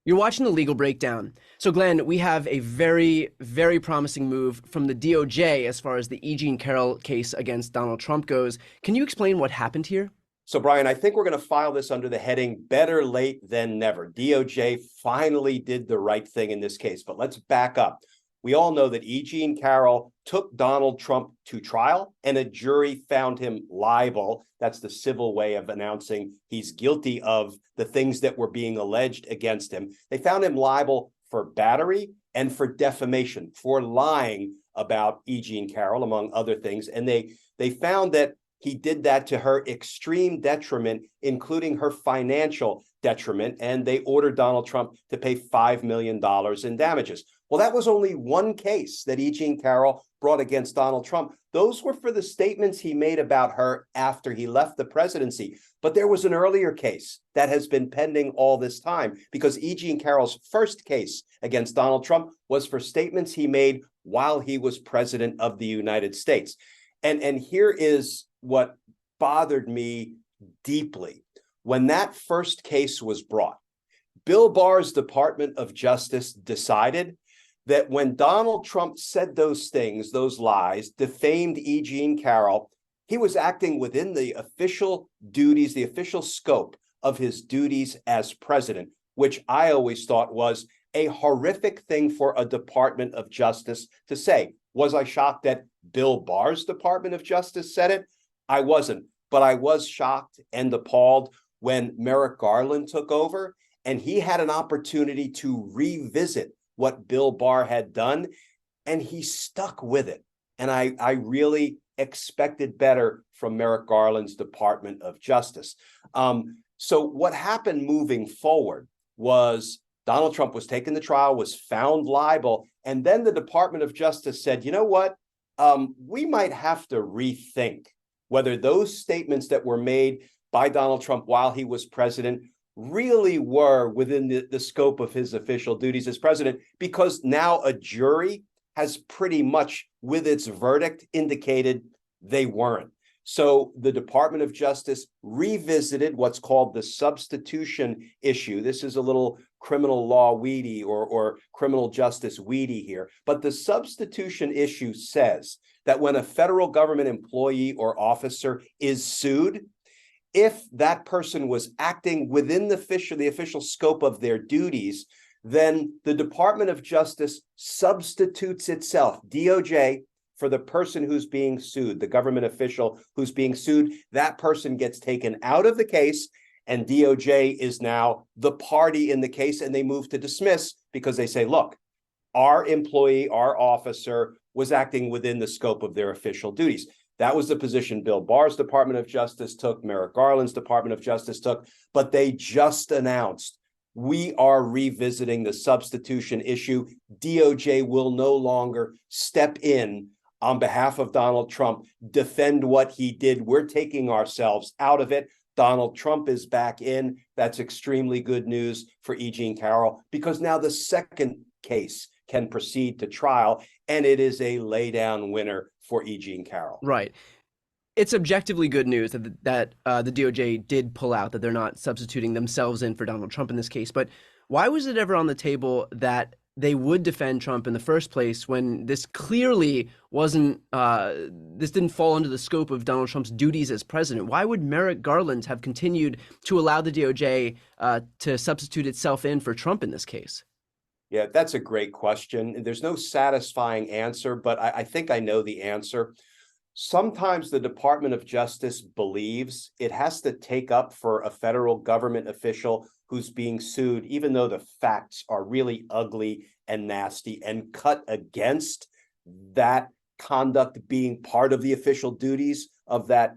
You're watching the legal breakdown. So, Glenn, we have a very, very promising move from the DOJ as far as the E Jean Carroll case against Donald Trump goes. Can you explain what happened here? So, Brian, I think we're going to file this under the heading better late than never. DOJ finally did the right thing in this case. But let's back up. We all know that E Jean Carroll took Donald Trump to trial and a jury found him liable. That's the civil way of announcing he's guilty of the things that were being alleged against him. They found him liable for battery and for defamation, for lying about E Jean Carroll, among other things. And they found that he did that to her extreme detriment, including her financial detriment, and they ordered Donald Trump to pay $5 million in damages. Well, that was only one case that E. Jean Carroll brought against Donald Trump. Those were for the statements he made about her after he left the presidency. But there was an earlier case that has been pending all this time because E. Jean Carroll's first case against Donald Trump was for statements he made while he was president of the United States. And here is what bothered me deeply. When that first case was brought, Bill Barr's Department of Justice decided that when Donald Trump said those things, those lies, defamed E. Jean Carroll, he was acting within the official duties, the official scope of his duties as president, which I always thought was a horrific thing for a Department of Justice to say. Was I shocked that Bill Barr's Department of Justice said it? I wasn't, but I was shocked and appalled when Merrick Garland took over and he had an opportunity to revisit what Bill Barr had done, and he stuck with it. And I really expected better from Merrick Garland's Department of Justice. So what happened moving forward was Donald Trump was taken to trial, was found liable, and then the Department of Justice said, you know what, we might have to rethink whether those statements that were made by Donald Trump while he was president really were within the scope of his official duties as president, because now a jury has pretty much, with its verdict, indicated they weren't. So the Department of Justice revisited what's called the substitution issue. This is a little criminal law weedy or criminal justice weedy here. But the substitution issue says that when a federal government employee or officer is sued, if that person was acting within the official scope of their duties, then the Department of Justice substitutes itself, DOJ, for the person who's being sued, the government official who's being sued. That person gets taken out of the case, and DOJ is now the party in the case, and they move to dismiss because they say, look, our employee, our officer was acting within the scope of their official duties. That was the position Bill Barr's Department of Justice took, Merrick Garland's Department of Justice took, but they just announced, we are revisiting the substitution issue. DOJ will no longer step in on behalf of Donald Trump, defend what he did. We're taking ourselves out of it. Donald Trump is back in. That's extremely good news for E. Jean Carroll, because now the second case can proceed to trial, and it is a laydown winner for E. Jean Carroll. Right. It's objectively good news that the DOJ did pull out, that they're not substituting themselves in for Donald Trump in this case. But why was it ever on the table that they would defend Trump in the first place when this clearly wasn't, this didn't fall under the scope of Donald Trump's duties as president? Why would Merrick Garland have continued to allow the DOJ to substitute itself in for Trump in this case? Yeah, that's a great question. There's no satisfying answer, but I think I know the answer. Sometimes the Department of Justice believes it has to take up for a federal government official who's being sued, even though the facts are really ugly and nasty and cut against that conduct being part of the official duties of that,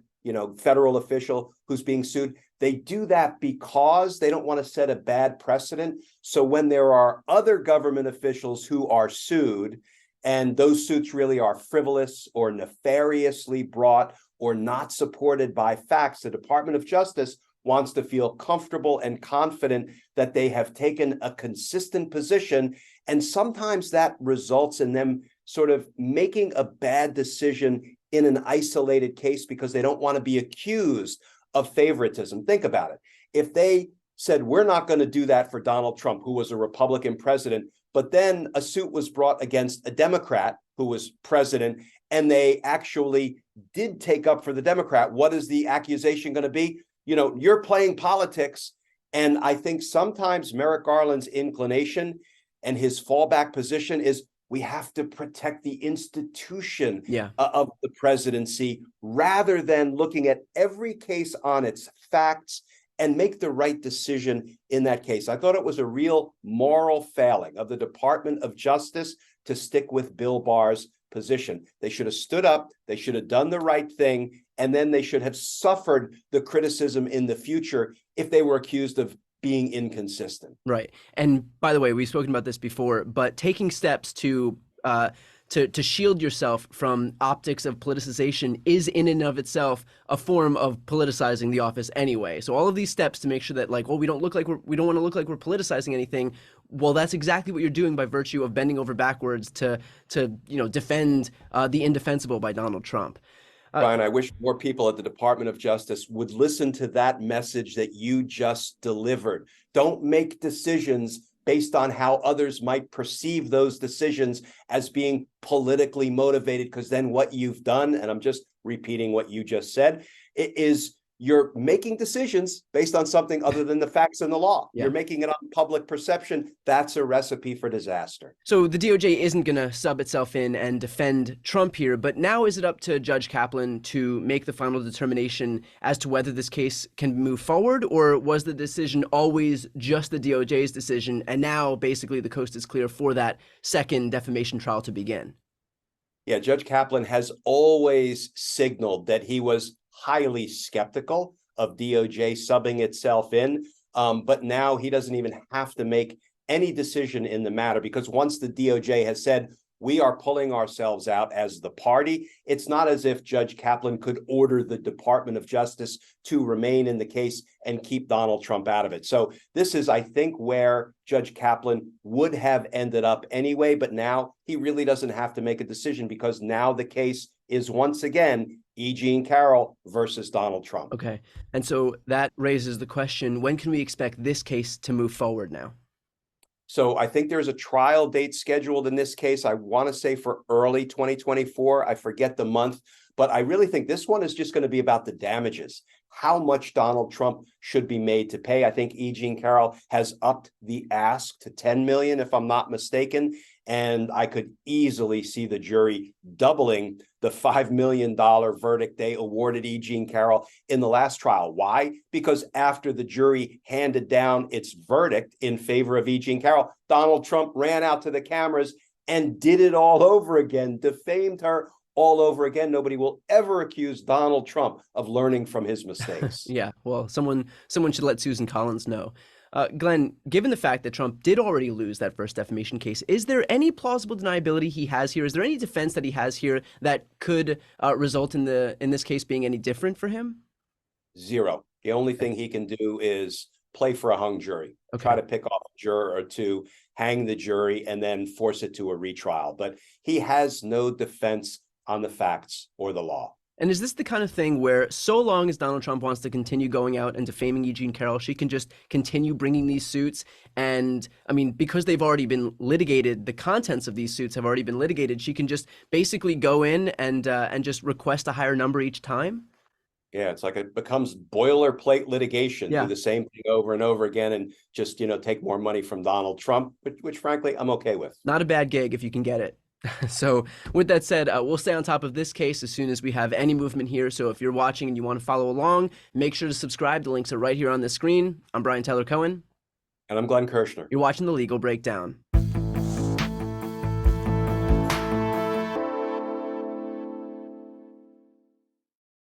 federal official who's being sued. They do that because they don't want to set a bad precedent. So when there are other government officials who are sued, and those suits really are frivolous or nefariously brought or not supported by facts, the Department of Justice wants to feel comfortable and confident that they have taken a consistent position. And sometimes that results in them sort of making a bad decision in an isolated case because they don't want to be accused of favoritism. Think about it. If they said, we're not going to do that for Donald Trump, who was a Republican president. But then a suit was brought against a Democrat who was president, and they actually did take up for the Democrat. What is the accusation going to be? You're playing politics. And I think sometimes Merrick Garland's inclination and his fallback position is we have to protect the institution of the presidency rather than looking at every case on its facts and make the right decision in that case. I thought it was a real moral failing of the Department of Justice to stick with Bill Barr's position. They should have stood up, they should have done the right thing, and then they should have suffered the criticism in the future if they were accused of being inconsistent. Right. And by the way, we've spoken about this before, but taking steps to shield yourself from optics of politicization is in and of itself a form of politicizing the office anyway. So all of these steps to make sure that we don't want to look like we're politicizing anything. Well, that's exactly what you're doing by virtue of bending over backwards to defend the indefensible by Donald Trump. Brian, I wish more people at the Department of Justice would listen to that message that you just delivered. Don't make decisions based on how others might perceive those decisions as being politically motivated, because then what you've done, and I'm just repeating what you just said, it is you're making decisions based on something other than the facts and the law. You're making it on public perception. That's a recipe for disaster. So the DOJ isn't going to sub itself in and defend Trump here, but now is it up to Judge Kaplan to make the final determination as to whether this case can move forward, or was the decision always just the DOJ's decision, and now basically the coast is clear for that second defamation trial to begin? Yeah, Judge Kaplan has always signaled that he was highly skeptical of DOJ subbing itself in, but now he doesn't even have to make any decision in the matter, because once the DOJ has said, we are pulling ourselves out as the party, it's not as if Judge Kaplan could order the Department of Justice to remain in the case and keep Donald Trump out of it. So this is, I think, where Judge Kaplan would have ended up anyway, but now he really doesn't have to make a decision, because now the case is once again E Jean Carroll versus Donald Trump. Okay. And so that raises the question, when can we expect this case to move forward now? So I think there's a trial date scheduled in this case. I want to say for early 2024. I forget the month, but I really think this one is just going to be about the damages, how much Donald Trump should be made to pay. I think E Jean Carroll has upped the ask to $10 million, if I'm not mistaken. And I could easily see the jury doubling the $5 million verdict they awarded E Jean Carroll in the last trial. Why? Because after the jury handed down its verdict in favor of E Jean Carroll, Donald Trump ran out to the cameras and did it all over again, defamed her all over again. Nobody will ever accuse Donald Trump of learning from his mistakes. Yeah, well, someone should let Susan Collins know. Glenn, given the fact that Trump did already lose that first defamation case, is there any plausible deniability he has here? Is there any defense that he has here that could result in this case being any different for him? Zero. The only thing he can do is play for a hung jury, try to pick off a juror or two, hang the jury, and then force it to a retrial. But he has no defense on the facts or the law. And is this the kind of thing where so long as Donald Trump wants to continue going out and defaming E Jean Carroll, she can just continue bringing these suits? And I mean, because they've already been litigated, the contents of these suits have already been litigated, she can just basically go in and just request a higher number each time? Yeah, it's like it becomes boilerplate litigation, do the same thing over and over again and just, take more money from Donald Trump, which frankly, I'm okay with. Not a bad gig if you can get it. So with that said, we'll stay on top of this case as soon as we have any movement here. So if you're watching and you want to follow along, make sure to subscribe. The links are right here on the screen. I'm Brian Tyler Cohen. And I'm Glenn Kirshner. You're watching The Legal Breakdown.